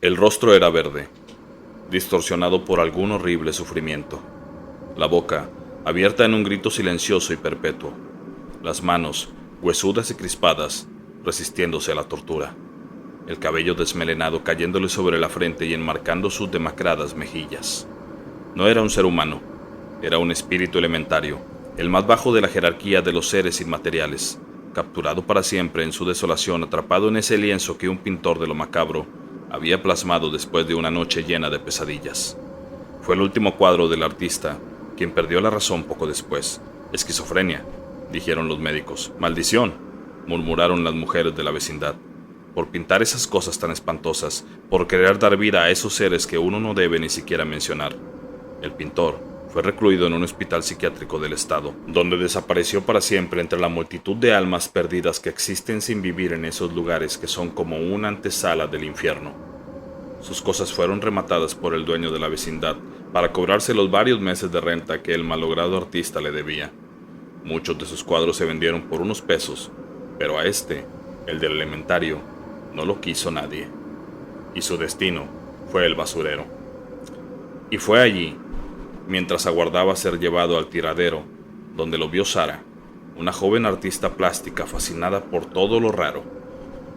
El rostro era verde, distorsionado por algún horrible sufrimiento. La boca, abierta en un grito silencioso y perpetuo. Las manos, huesudas y crispadas, resistiéndose a la tortura. El cabello desmelenado cayéndole sobre la frente y enmarcando sus demacradas mejillas. No era un ser humano, era un espíritu elementario, el más bajo de la jerarquía de los seres inmateriales, capturado para siempre en su desolación, atrapado en ese lienzo que un pintor de lo macabro había plasmado después de una noche llena de pesadillas. Fue el último cuadro del artista, quien perdió la razón poco después. Esquizofrenia, dijeron los médicos. Maldición, murmuraron las mujeres de la vecindad. Por pintar esas cosas tan espantosas, por querer dar vida a esos seres que uno no debe ni siquiera mencionar. El pintor fue recluido en un hospital psiquiátrico del estado, donde desapareció para siempre entre la multitud de almas perdidas que existen sin vivir en esos lugares que son como una antesala del infierno. Sus cosas fueron rematadas por el dueño de la vecindad para cobrarse los varios meses de renta que el malogrado artista le debía. Muchos de sus cuadros se vendieron por unos pesos, pero a este, el del elementario, no lo quiso nadie. Y su destino fue el basurero. Y fue allí, mientras aguardaba ser llevado al tiradero, donde lo vio Sara, una joven artista plástica fascinada por todo lo raro.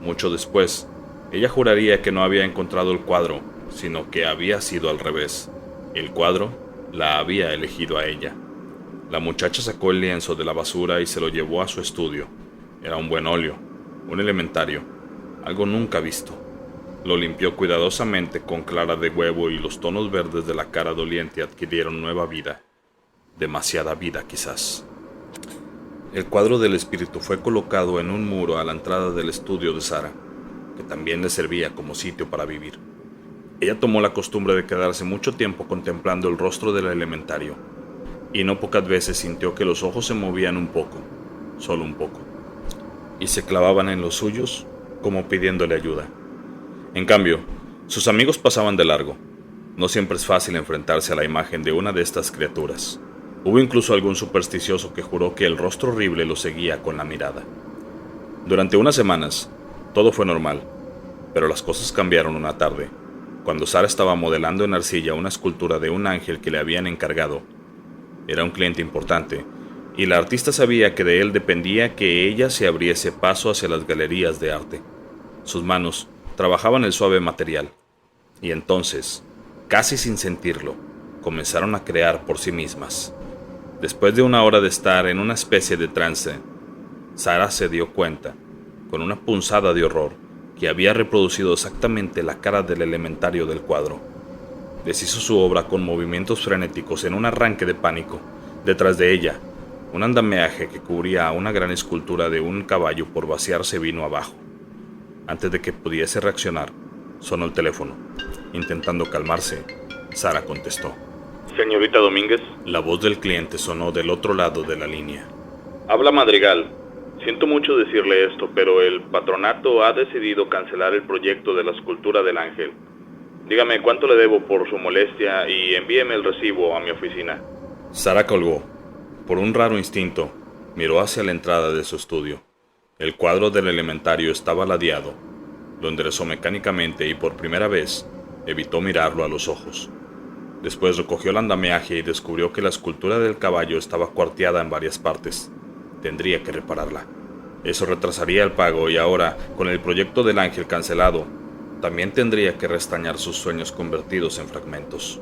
Mucho después, ella juraría que no había encontrado el cuadro, sino que había sido al revés. El cuadro la había elegido a ella. La muchacha sacó el lienzo de la basura y se lo llevó a su estudio. Era un buen óleo, un elementario, algo nunca visto. Lo limpió cuidadosamente con clara de huevo y los tonos verdes de la cara doliente adquirieron nueva vida. Demasiada vida, quizás. El cuadro del espíritu fue colocado en un muro a la entrada del estudio de Sara, que también le servía como sitio para vivir. Ella tomó la costumbre de quedarse mucho tiempo contemplando el rostro del elementario, y no pocas veces sintió que los ojos se movían un poco, solo un poco, y se clavaban en los suyos como pidiéndole ayuda. En cambio, sus amigos pasaban de largo. No siempre es fácil enfrentarse a la imagen de una de estas criaturas. Hubo incluso algún supersticioso que juró que el rostro horrible lo seguía con la mirada. Durante unas semanas, todo fue normal, pero las cosas cambiaron una tarde, cuando Sara estaba modelando en arcilla una escultura de un ángel que le habían encargado. Era un cliente importante, y la artista sabía que de él dependía que ella se abriese paso hacia las galerías de arte. Sus manos trabajaban el suave material, y entonces, casi sin sentirlo, comenzaron a crear por sí mismas. Después de una hora de estar en una especie de trance, Sara se dio cuenta, con una punzada de horror, que había reproducido exactamente la cara del elementario del cuadro. Deshizo su obra con movimientos frenéticos en un arranque de pánico. Detrás de ella, un andamiaje que cubría a una gran escultura de un caballo por vaciarse vino abajo. Antes de que pudiese reaccionar, sonó el teléfono. Intentando calmarse, Sara contestó. Señorita Domínguez. La voz del cliente sonó del otro lado de la línea. Habla Madrigal. Siento mucho decirle esto, pero el patronato ha decidido cancelar el proyecto de la escultura del ángel. Dígame cuánto le debo por su molestia y envíeme el recibo a mi oficina. Sara colgó. Por un raro instinto, miró hacia la entrada de su estudio. El cuadro del elementario estaba ladeado. Lo enderezó mecánicamente y por primera vez evitó mirarlo a los ojos. Después recogió el andamiaje y descubrió que la escultura del caballo estaba cuarteada en varias partes. Tendría que repararla. Eso retrasaría el pago y ahora, con el proyecto del ángel cancelado, también tendría que restañar sus sueños convertidos en fragmentos.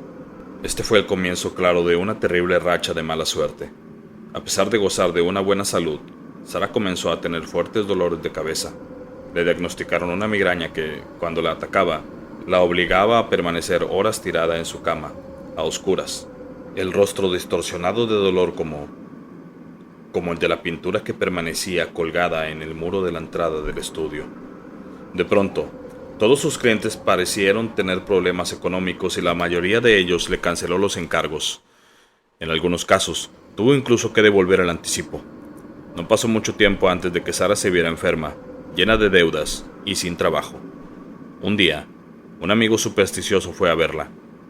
Este fue el comienzo claro de una terrible racha de mala suerte. A pesar de gozar de una buena salud, Sara comenzó a tener fuertes dolores de cabeza. Le diagnosticaron una migraña que, cuando la atacaba, la obligaba a permanecer horas tirada en su cama, a oscuras, el rostro distorsionado de dolor como el de la pintura que permanecía colgada en el muro de la entrada del estudio. De pronto, todos sus clientes parecieron tener problemas económicos y la mayoría de ellos le canceló los encargos. En algunos casos, tuvo incluso que devolver el anticipo. No pasó mucho tiempo antes de que Sara se viera enferma, llena de deudas y sin trabajo. Un día, un amigo supersticioso fue a verla,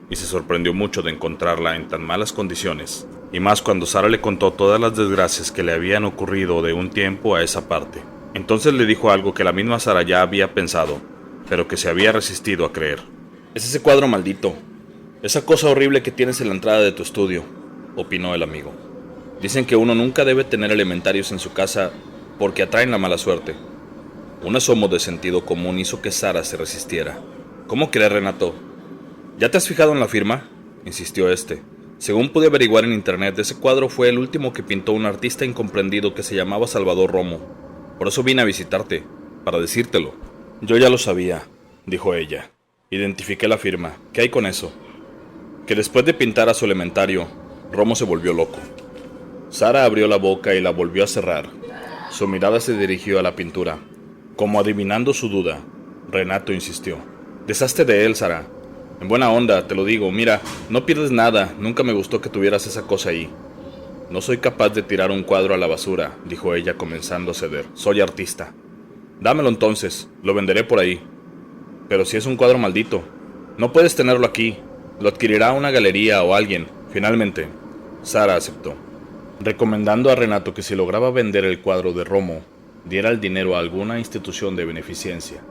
y se sorprendió mucho de encontrarla en tan malas condiciones, y más cuando Sara le contó todas las desgracias que le habían ocurrido de un tiempo a esa parte. Entonces le dijo algo que la misma Sara ya había pensado, pero que se había resistido a creer. Es ese cuadro maldito. Esa cosa horrible que tienes en la entrada de tu estudio, opinó el amigo. Dicen que uno nunca debe tener elementarios en su casa porque atraen la mala suerte. Un asomo de sentido común hizo que Sara se resistiera. ¿Cómo crees, Renato? ¿Ya te has fijado en la firma?, insistió este. Según pude averiguar en internet, ese cuadro fue el último que pintó un artista incomprendido que se llamaba Salvador Romo. Por eso vine a visitarte, para decírtelo. Yo ya lo sabía, dijo ella. Identifiqué la firma. ¿Qué hay con eso? Que después de pintar a su elementario, Romo se volvió loco. Sara abrió la boca y la volvió a cerrar. Su mirada se dirigió a la pintura. Como adivinando su duda, Renato insistió. Deshazte de él, Sara. En buena onda, te lo digo. Mira, no pierdes nada. Nunca me gustó que tuvieras esa cosa ahí. No soy capaz de tirar un cuadro a la basura, dijo ella comenzando a ceder. Soy artista. Dámelo entonces. Lo venderé por ahí. Pero si es un cuadro maldito, no puedes tenerlo aquí. Lo adquirirá una galería o alguien. Finalmente, Sara aceptó, recomendando a Renato que si lograba vender el cuadro de Romo, diera el dinero a alguna institución de beneficencia.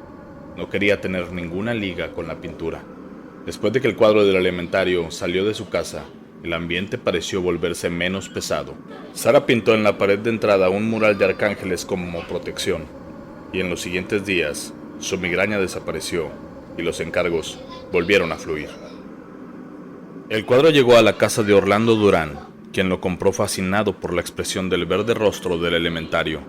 No quería tener ninguna liga con la pintura. Después de que el cuadro del elementario salió de su casa, el ambiente pareció volverse menos pesado. Sara pintó en la pared de entrada un mural de arcángeles como protección, y en los siguientes días, su migraña desapareció y los encargos volvieron a fluir. El cuadro llegó a la casa de Orlando Durán, quien lo compró fascinado por la expresión del verde rostro del elementario.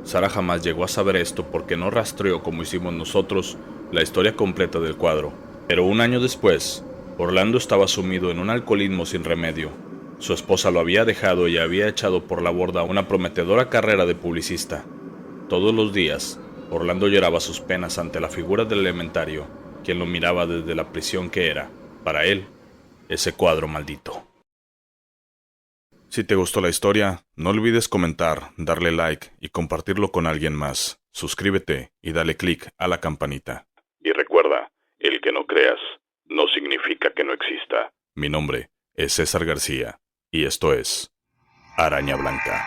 Sara jamás llegó a saber esto porque no rastreó, como hicimos nosotros, la historia completa del cuadro. Pero un año después, Orlando estaba sumido en un alcoholismo sin remedio. Su esposa lo había dejado y había echado por la borda una prometedora carrera de publicista. Todos los días, Orlando lloraba sus penas ante la figura del elementario, quien lo miraba desde la prisión que era, para él, ese cuadro maldito. Si te gustó la historia, no olvides comentar, darle like y compartirlo con alguien más. Suscríbete y dale click a la campanita. Y recuerda, el que no creas no significa que no exista. Mi nombre es César García y esto es Araña Blanca.